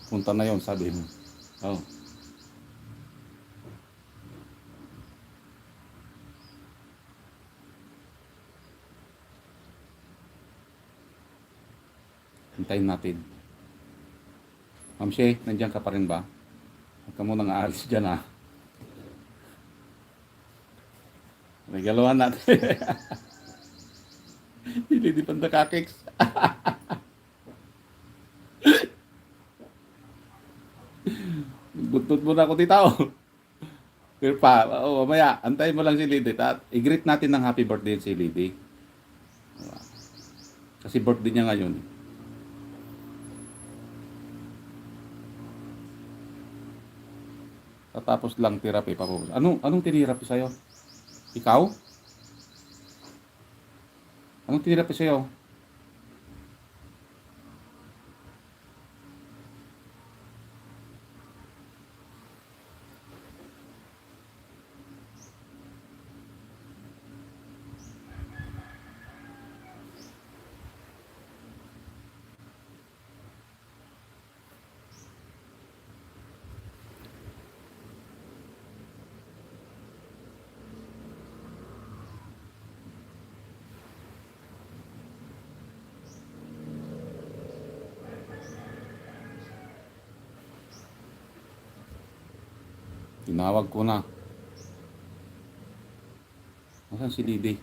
Punta na yon, sabi mo. Oh. Hintayin natin. Ma'am Shea, nandiyan ka pa rin ba? Huwag ka munang aalis dyan ha. Regaluhan natin. Hindi di panda kakeks. Buntot mo na ako dito. Pero pa, mamaya, antayin mo lang si Lady. At i-greet natin ng happy birthday si Lady. Kasi birthday niya ngayon. Tatapos lang therapy pa po. Anong tinirapi sa'yo? Ikaw? Anong tinirapi sa'yo? Tinawag ko na. Nasaan si Lady?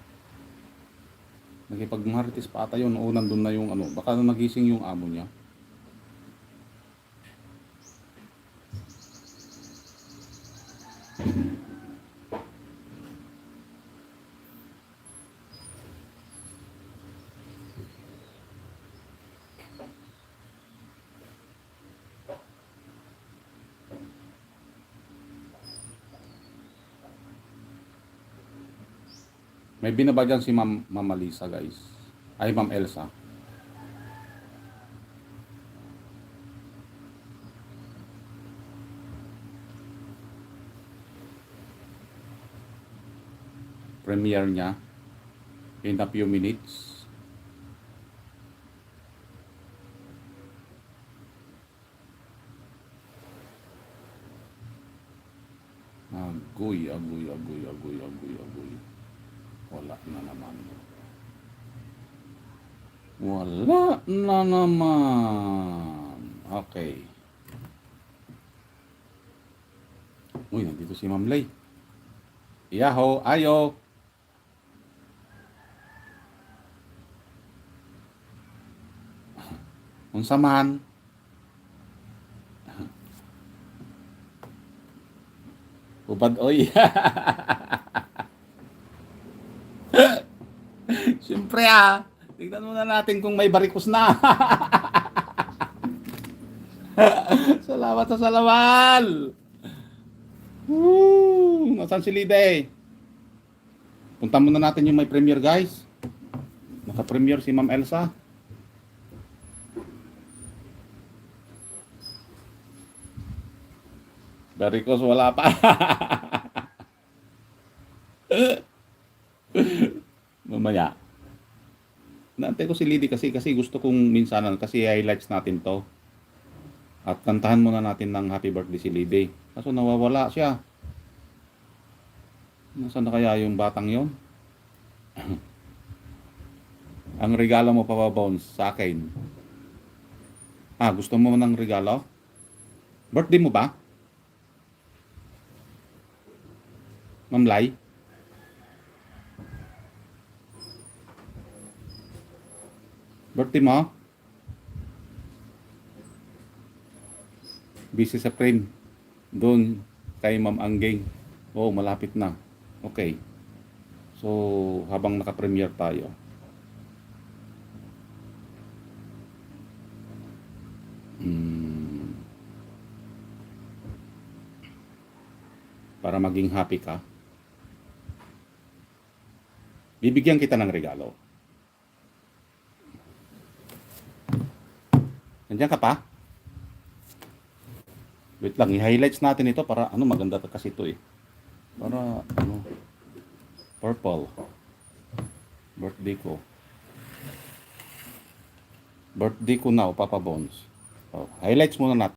Nakipagmarites pa ata yun. Oo, nandun na yung ano. Baka nagising yung amo niya. May binabagyan si Ma'am Alisa, guys. Ay, Ma'am Elsa. Premiere niya in a few minutes. Agoy, agoy, agoy, agoy, agoy, agoy. Wala na naman. Wala na naman. Okay. Uy, nandito si Ma'am Lay. Yaho, ayo. Unsa man? Ubad oy. Siyempre tignan muna natin kung may barikos na. Salamat sa salawal. Nasaan si Lide? Punta muna natin yung may premiere, guys. Naka-premiere si Ma'am Elsa. Barikos wala pa. Mamaya. Naantay ko si Lidi kasi gusto kong minsanan kasi highlights natin to. At kantahan muna natin ng happy birthday si Lidi. Kaso nawawala siya. Nasaan na kaya yung batang yon? Ang regalo mo pa ba, Bones, sa akin? Gusto mo ng regalo? Birthday mo ba? Ma'am Lai? Birthday mo? Busy sa frame. Doon kay Ma'am Angging. Oo, malapit na. Okay. So, habang naka-premiere tayo. Para maging happy ka. Bibigyan kita ng regalo. Nandiyan ka pa? Wait lang, i-highlights natin ito para maganda kasi ito eh. Para purple. Birthday ko. Birthday ko now, Papa Bones. Highlights muna natin.